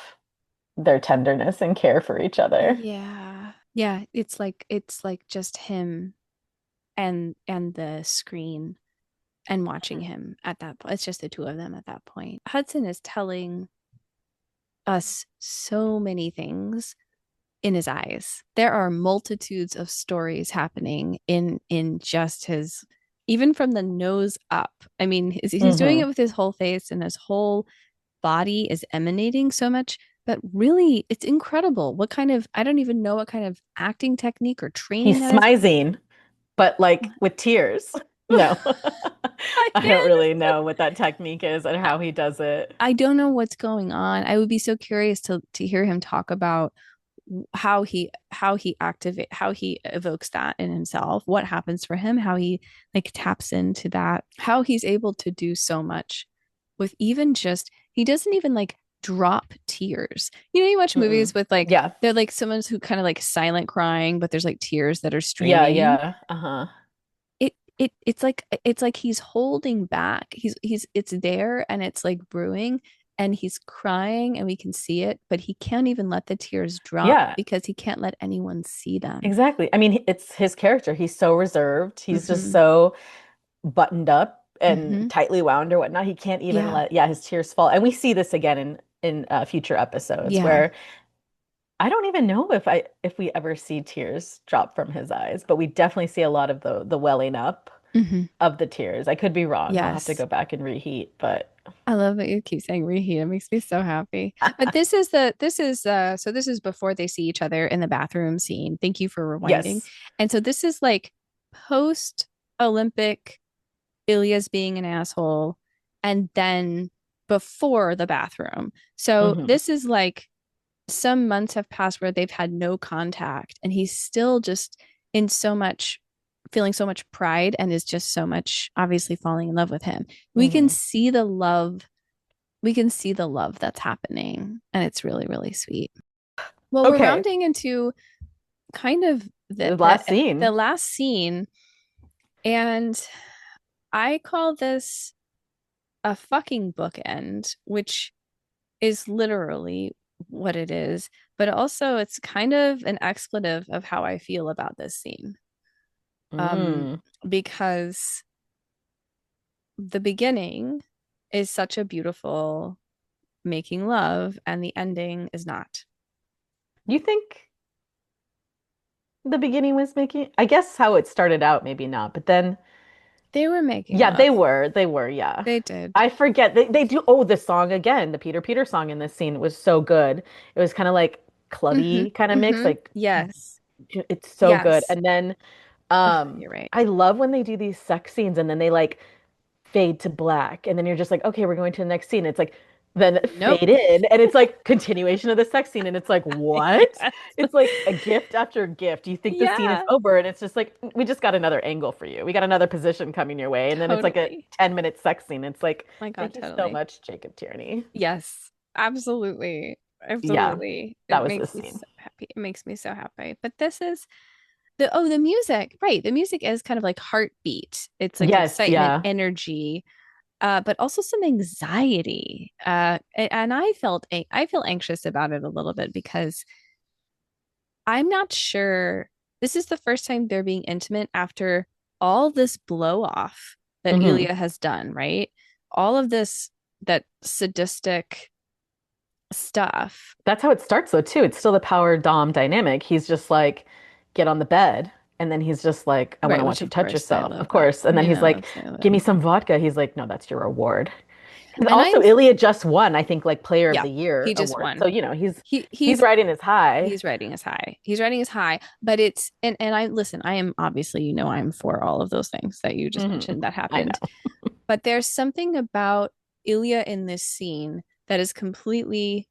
their tenderness and care for each other. yeah. Yeah, it's like just him and the screen and watching him at that point. It's just the two of them at that point. Hudson is telling us so many things in his eyes. There are multitudes of stories happening in just his even from the nose up. I mean, he's doing Hmm. it with his whole face and his whole body is emanating so much, but really it's incredible. What kind of I don't even know what kind of acting technique or training He's that is. smizing, but like with tears. No. I I don't can't really know what that technique is and how he does it. I don't know what's going on. I would be so curious to hear him talk about how he evokes that in himself, what happens for him, how he like taps into that, how he's able to do so much with even just he doesn't even like drop tears. You watch movies Mm-mm. with like Yeah. they're like someone's who kind of like silent crying, but there's like tears that are Yeah, streaming. yeah. Uh-huh. It it's like he's holding back. He's it's there and it's like brewing and he's crying and we can see it, but he can't even let the tears drop Yeah, because he can't let anyone see them. exactly. I mean, it's his character. He's so reserved. He's just Mm-hmm. so buttoned up and Mm-hmm. tightly wound or whatnot. He can't even Yeah. let, yeah, his tears fall. And we see this again in future episodes Yeah. where I don't even know if we ever see tears drop from his eyes, but we definitely see a lot of the welling up Mm-hmm. of the tears. I could be wrong. I'll have to Yes. go back and reheat, but I love that you keep saying reheat. It makes me so happy. But this is before they see each other in the bathroom scene. Thank you for rewinding. yes. And so this is like post Olympic Ilya's being an asshole and then before the bathroom. So Hmm. this is like some months have passed where they've had no contact and he's still just in so much feeling so much pride and is just so much obviously falling in love with him. We can Hmm. see the love. We can see the love that's happening and it's really really sweet. Well, we're Okay. rounding into kind of The last scene. the last scene and I call this a fucking bookend, which is literally what it is, but also it's kind of an expletive of how I feel about this scene. Um, Mm. because the beginning is such a beautiful making love, and the ending is not. You think the beginning was making, I guess how it started out, maybe not, but then They were making yeah, love. they were, yeah. They did. I forget they do. Oh, the song again, the Peter Peter song in this scene was so good. It was kind of like Mm-hmm. clubby kind of mix, Mm-hmm. like Yes. it's so good. Yes. And then Ugh, you're right. I love when they do these sex scenes and then they like fade to black and then you're just like, okay, we're going to the next scene. It's like then Nope. fade in and it's like continuation of the sex scene and it's like what? Yes. It's like a gift after gift. You think the scene is Yeah, over and it's just like we just got another angle for you. We got another position coming your way and then it's like a totally. 10-minute sex scene. It's like My God, thank you so totally. much, Jacob Tierney. Yes, absolutely. Yeah, Absolutely. that It was the makes me scene. so happy. It makes me so happy. But this is the music, right? The music is kind of like heartbeat. It's like Yes, excitement, yeah. energy, but also some anxiety. And I feel anxious about it a little bit because I'm not sure. This is the first time they're being intimate after all this blow off that Hmm. Ilya has done, right? All of this, that sadistic stuff. That's how it starts though too. It's still the power dom dynamic. He's just like, get on the bed. And then he's just like, I want Right, to which watch you of touch course I yourself. love Of that. course. And then I he's know, like, absolutely give love me that. some vodka. He's like, no, that's your reward. And And also I'm Ilya just won, I think, like Player of yeah, the Year he just award. So, won. you know, He he's he's riding his high. he's riding his high. He's riding his high, but it's and I listen, I am obviously, I'm for all of those things that you just Hmm. mentioned that I happened. know. But there's something about Ilya in this scene that is completely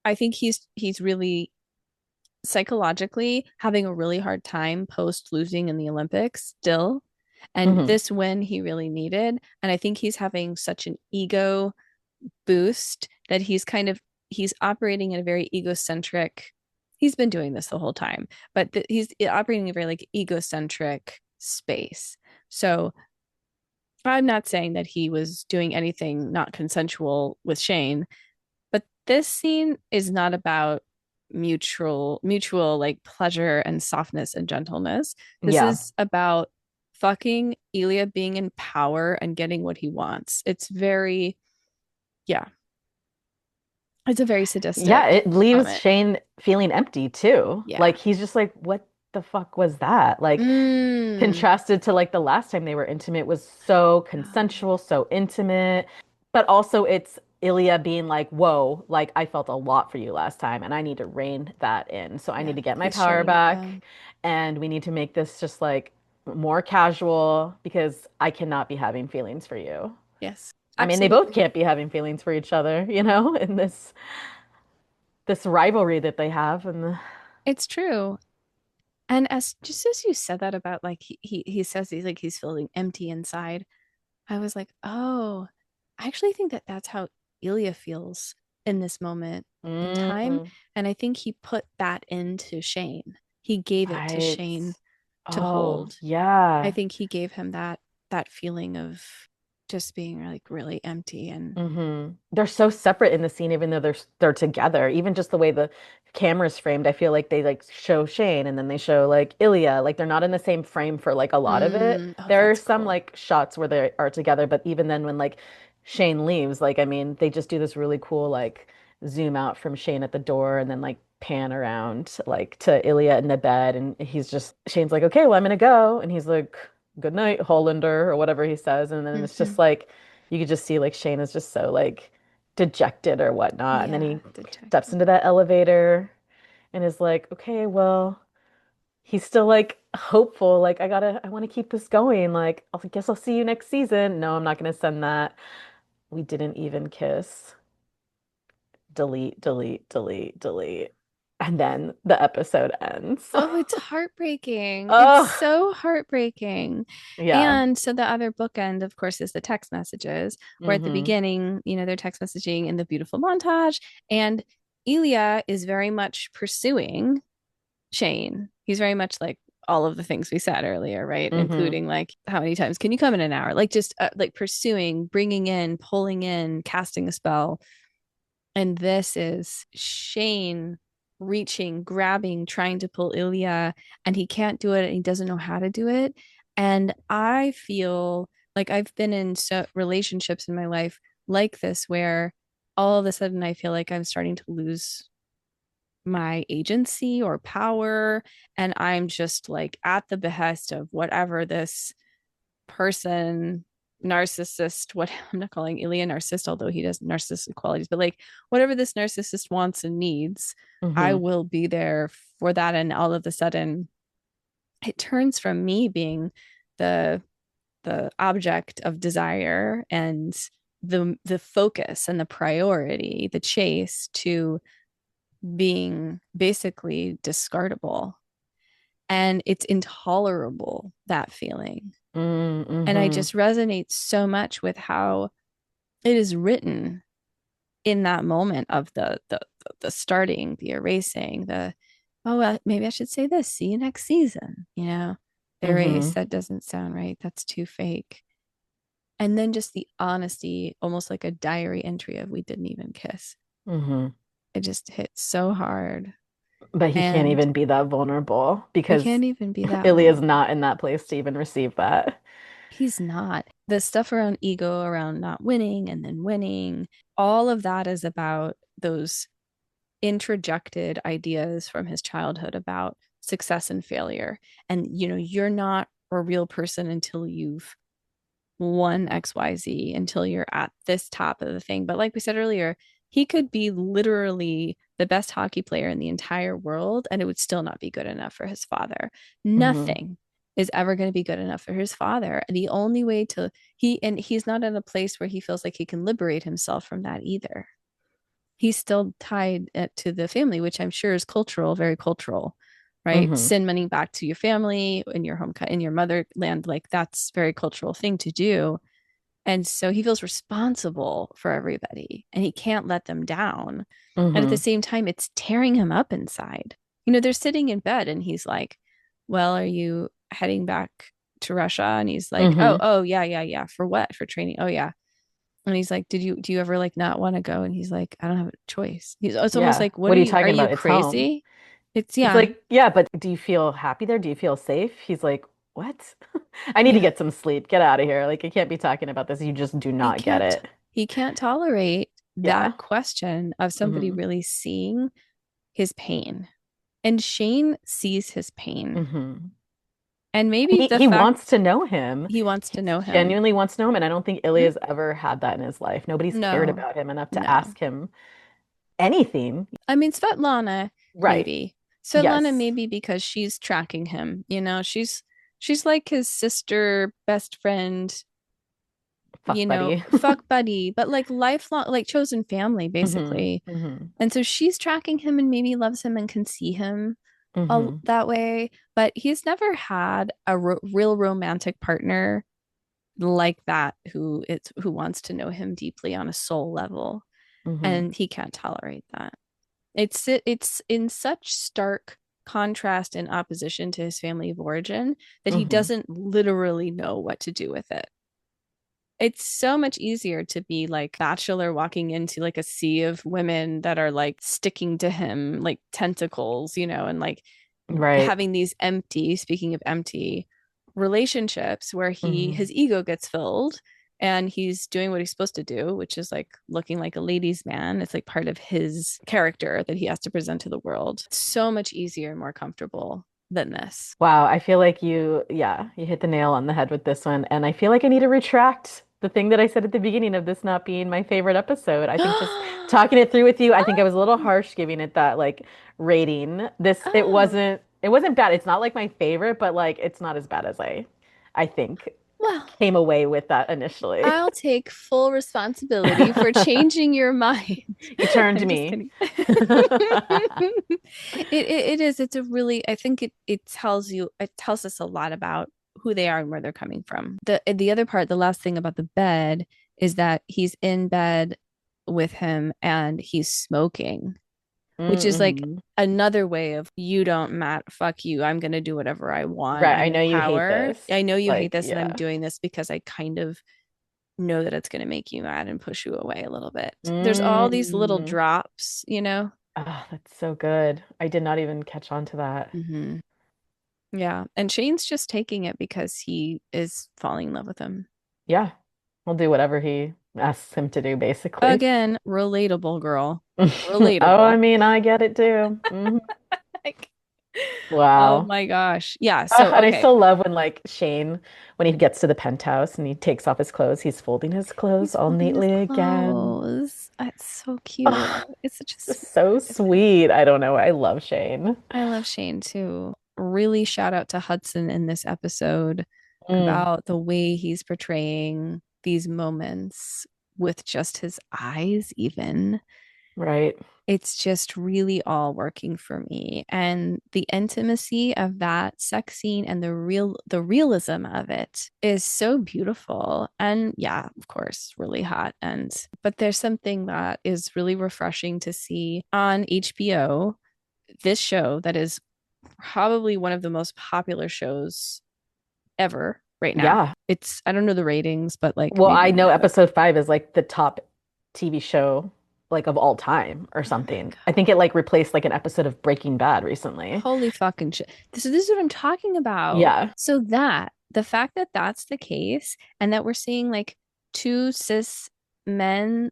I think he's really psychologically having a really hard time post losing in the Olympics still. And Hmm. this win he really needed. And I think he's having such an ego boost that he's operating in a very egocentric. He's been doing this the whole time, but he's operating in a very like egocentric space. So I'm not saying that he was doing anything not consensual with Shane, but this scene is not about mutual like pleasure and softness and gentleness. This Yeah. is about fucking Ilya being in power and getting what he wants. It's very, yeah, it's a very Yeah, sadistic it leaves moment. Shane feeling empty too. Yeah. Like he's just like, what the fuck was that? Like Mm. contrasted to like the last time they were intimate was so consensual, so intimate. But also it's Ilya being like, whoa, like I felt a lot for you last time and I need to rein that in. So I need Yeah, to get my he's power shutting it back down. and we need to make this just like more casual because I cannot be having feelings for you. Yes, I mean, they both absolutely. can't be having feelings for each other, in this rivalry that they have and It's true. And as just as you said that about like he says he's feeling empty inside, I was like, oh, I actually think that that's how Ilya feels in this moment in time. mm, And I think he put that into Shane. He gave it to right. Shane to Oh, hold. I yeah. think he gave him that feeling of just being like really empty and They're so separate in the scene, even though they're together. Even just the way the camera's framed, I feel like they like show Shane and then they show like Ilya. Like they're not in the same frame for like a lot of it. oh, There are that's some cool. like shots where they are together, but even then when like Shane leaves, like I mean, they just do this really cool like zoom out from Shane at the door and then like pan around like to Ilya in the bed and he's just Shane's like, "Okay, well I'm gonna go." And he's like, "Good night, Hollander," or whatever he says. And then it's just Hmm. like you could just see like Shane is just so like dejected or whatnot. And then Yeah, he steps dejected. into that elevator and is like, okay, well, he's still like hopeful. Like, I want to keep this going. Like, I guess I'll see you next season. No, I'm not going to send that. We didn't even kiss. Delete, delete, delete, delete. And then the episode ends. Oh, it's heartbreaking. It's Oh, so heartbreaking. yeah. And so the other bookend, of course, is the text messages, where at the Mm-hmm. beginning, they're text messaging in the beautiful montage, and Ilya is very much pursuing Shane. He's very much like all of the things we said earlier, right? Mm-hmm. Including like how many times can you come in an hour? Like just like pursuing, bringing in, pulling in, casting a spell. And this is Shane reaching, grabbing, trying to pull Ilya, and he can't do it and he doesn't know how to do it. And I feel like I've been in relationships in my life like this where all of a sudden I feel like I'm starting to lose my agency or power. And I'm just like at the behest of whatever this person, narcissist, what I'm not calling Ilya narcissist, although he does narcissistic qualities, but like whatever this narcissist wants and needs, I Mm-hmm. will be there for that. And all of a sudden it turns from me being the object of desire and the focus and the priority, the chase, to being basically discardable. And it's intolerable, that feeling. And I Mm-hmm. just resonate so much with how it is written in that moment of the starting, the erasing, the oh well, maybe I should say this. See you next season. Erase. Mm-hmm. That doesn't sound right. That's too fake. And then just the honesty, almost like a diary entry of we didn't even kiss. Mm-hmm. It just hits so hard, But he can't and even be that vulnerable he because can't even be that Ilya's not vulnerable. in that place to even receive that. He's not. The stuff around ego, around not winning and then winning, all of that is about those introjected ideas from his childhood about success and failure. And, you're not a real person until you've won XYZ, until you're at this top of the thing. But like we said earlier, he could be literally the best hockey player in the entire world, and it would still not be good enough for his father. Hmm. Nothing is ever going to be good enough for his father. And the only way to, he's not in a place where he feels like he can liberate himself from that either. He's still tied to the family, which I'm sure is cultural, very cultural, right? Hmm. Send money back to your family in your home, in your motherland. Like that's very cultural thing to do. And so he feels responsible for everybody and he can't let them down. And at the Hmm. same time, it's tearing him up inside. They're sitting in bed and he's like, well, are you heading back to Russia? And he's like, Hmm. oh, yeah, yeah, yeah. For what? For training. Oh, yeah. And he's like, do you ever like not want to go? And he's like, I don't have a choice. It's almost Yeah. like, What are you are talking you about? It's home. crazy? It's, It's yeah, like, yeah, but do you feel happy there? Do you feel safe? He's like, what? I need to yeah. get some sleep. Get out of here. Like, I can't be talking about this. You just do He not get can't, it. he can't tolerate Yeah. that question of somebody Hmm. really seeing his pain. And Shane sees his pain. Hmm. And maybe the He fact wants to know him. he wants He to know him. genuinely wants to know him, and I don't think Mhm. Ilya's ever had that in his life. Nobody's cared No, about him enough to no. ask him anything. I mean, Svetlana, Right. maybe. Svetlana, Yes. maybe because she's tracking him. She's like his sister, best friend, Fuck buddy. fuck buddy, but like lifelong, like chosen family, Hmm. basically. Hmm. And so she's tracking him and maybe loves him and can see him Hmm. that way. But he's never had a real romantic partner like that who wants to know him deeply on a soul level, Hmm. and he can't tolerate that. It's in such stark contrast and opposition to his family of origin that he Hmm. doesn't literally know what to do with it. It's so much easier to be like bachelor walking into like a sea of women that are like sticking to him like tentacles, and like Right. having these empty, speaking of empty, relationships where Hmm. his ego gets filled and he's doing what he's supposed to do, which is like looking like a ladies' man. It's like part of his character that he has to present to the world. It's so much easier and more comfortable than this. Wow, I feel like you hit the nail on the head with this one. And I feel like I need to retract the thing that I said at the beginning of this not being my favorite episode. I think just Oh, talking it through with you, I think I was a little harsh giving it that like rating. This oh, it wasn't bad. It's not like my favorite, but like it's not as bad as I think well, came away with that initially. I'll take full responsibility for changing your mind. You turned I'm just me. kidding. It is. It's a really, I think it tells us a lot about who they are and where they're coming from. The other part, the last thing about the bed is that he's in bed with him and he's smoking, which is like Mm-hmm. another way of you don't fuck you. I'm gonna do whatever I want. Right. I'm I know you hate empowered. this. I know you hate Like, this, and I'm yeah. doing this because I kind of know that it's going to make you mad and push you away a little bit. There's all these little Mm. drops. Oh, that's so good. I did not even catch on to that. Hmm. Yeah. And Shane's just taking it because he is falling in love with him. Yeah. We'll do whatever he asks him to do, basically. Again, relatable girl. Oh, I Relatable. mean, I get it too. Like, oh Wow. my gosh. Yeah. So, And I okay. still love when like Shane, when he gets to the penthouse and he takes off his clothes, he's folding his clothes He's all folding his neatly again. clothes. It's so cute. Oh, It's such a just sweet so moment. sweet. I don't know. I love Shane. I love Shane too. Really shout out to Hudson in this episode Mm, about the way he's portraying these moments with just his eyes, even. right. It's just really all working for me. And the intimacy of that sex scene and the realism of it is so beautiful. And yeah, of course, really hot. But there's something that is really refreshing to see on HBO, this show that is probably one of the most popular shows ever right now. Yeah. I don't know the ratings, but like Well, maybe I you know know it. episode 5 is like the top TV show like of all time or Oh my something. I God. think it like replaced like an episode of Breaking Bad recently. Holy fucking shit. This is what I'm talking about. Yeah. So that the fact that that's the case and that we're seeing like two cis men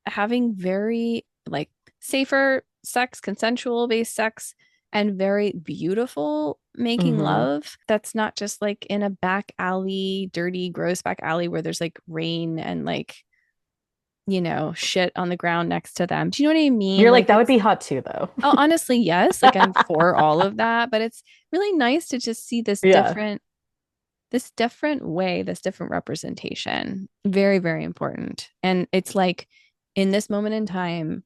having very like safer sex, consensual based sex, and very beautiful making Hmm. love. That's not just like in a back alley, dirty, gross back alley where there's like rain and like, shit on the ground next to them. Do you know what I mean? You're like, Like that would it's, be hot too, though. oh, honestly, yes. Like I'm for all of that, but it's really nice to just see Yeah. this different way, this different representation. Very, very important. And it's like in this moment in time,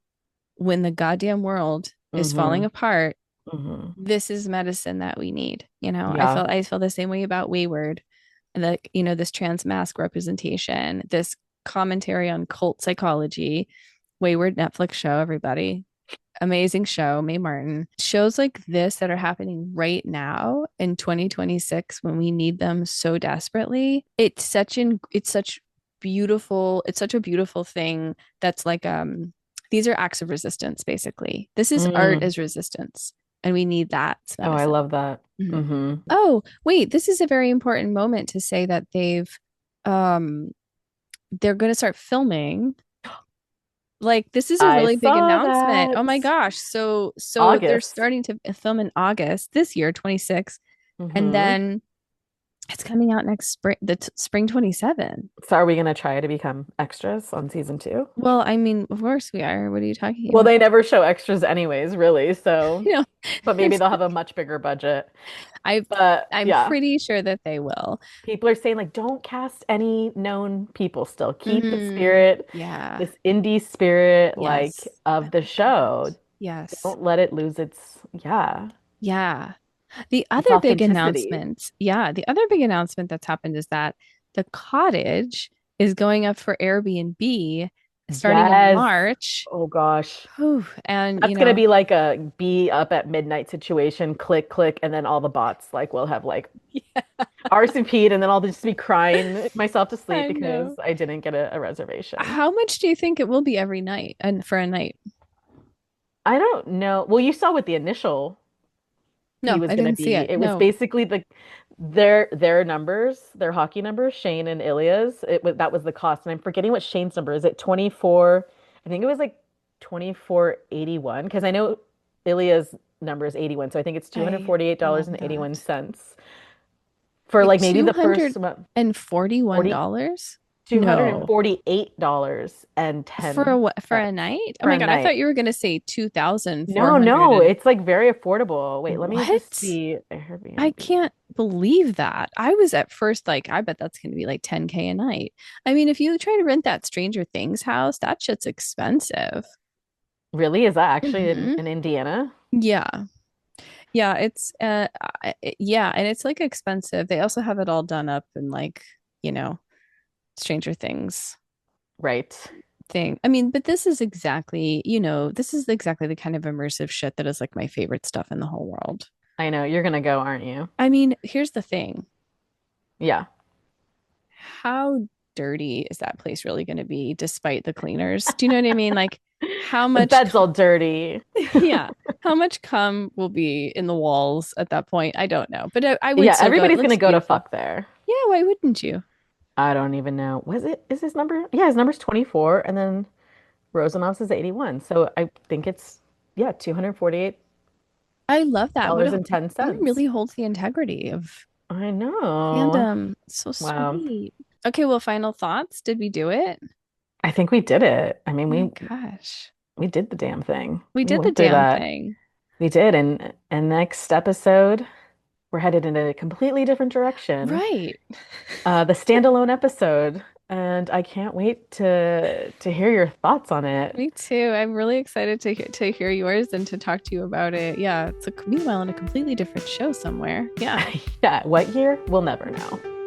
when the goddamn world is falling Hmm. apart, Hmm. this is medicine that we need. Yeah. I feel the same way about Wayward and this trans mask representation, this commentary on cult psychology. Wayward Netflix show, everybody. Amazing show, Mae Martin. Shows like this that are happening right now in 2026 when we need them so desperately. It's such a beautiful thing that's like these are acts of resistance basically. This is art Mm. as resistance and we need that Oh, I medicine. love that. Mhm. Hmm. Oh, wait, this is a very important moment to say that um they're going to start filming. Like this is a I really big saw announcement. Oh that. my gosh. So they're August. starting to film in August this year, 26, and Hmm. then it's coming out next spring, spring 27. So are we gonna try to become extras on season 2? Well, I mean, of course we are. What are you talking Well, about? they never show extras anyways, really. So, You know, but maybe there's they'll have a much bigger budget. I But I'm yeah, pretty sure that they will. people are saying like don't cast any known people still. Keep the Mm, spirit, yeah. this indie spirit like Yes. I of the like that. show. Yes. Don't let it lose its yeah, Yeah. its authenticity. The other big announcement that's happened is that the cottage is going up for Airbnb starting in Yes. March. Oh gosh. Whew. And, That's gonna be like a be up at midnight situation. Click, click, and then all the bots like will have like yeah, RSVP'd, and then I'll just be crying myself to sleep I because know. I didn't get a reservation. How much do you think it will be every night and for a night? I don't know. Well, you saw what the initial fee No, was I going to didn't see be. it. It was No. basically their numbers, their hockey numbers, Shane and Ilya's. It was that was the cost, and I'm forgetting what Shane's number is. It 24. I think it was like 24.81 because I know Ilya's number is 81, so I think it's I love that. $248.81 for Wait, like maybe the first month. $241? 40 No. For $248.10 what, for a night? Oh for my a God, I night. thought you were gonna say 2,400 No, no, and it's like very affordable. Wait, let me just what? see I Airbnb. can't believe that. I was at first like, I bet that's gonna be like 10K a night. I mean, if you try to rent that Stranger Things house, that shit's expensive. Really? Is that actually Hmm. in Indiana? Yeah. Yeah, it's yeah, and it's like expensive. They also have it all done up in like, you know, Stranger Things Right. thing. I mean, but this is exactly, this is exactly the kind of immersive shit that is like my favorite stuff in the whole world. I know. You're gonna go, aren't you? I mean, here's the thing. Yeah. How dirty is that place really going to be despite the cleaners? Do you know what I mean? Like how The much bed's all dirty. yeah, how much cum will be in the walls at that point? I don't know. But I would Yeah, still go. It everybody's gonna looks go to beautiful. fuck there. Yeah, why wouldn't you? I don't even know. Is his number? Yeah, his number's 24, and then Rosanov's is 81. So I think it's, yeah, $248.10. I love that. Women really holds the integrity of I know. fandom. So Wow. sweet. Okay, well, final thoughts. Did we do it? I think we did it. I Oh mean, my gosh. we did the damn thing. We We did the went through damn that. thing. We did. And next episode, we're headed in a completely different direction. Right. The standalone episode. And I can't wait to hear your thoughts on it. Me too. I'm really excited to hear yours and to talk to you about it. Yeah, it's a meanwhile in a completely different show somewhere. Yeah. Yeah, what year? We'll never know.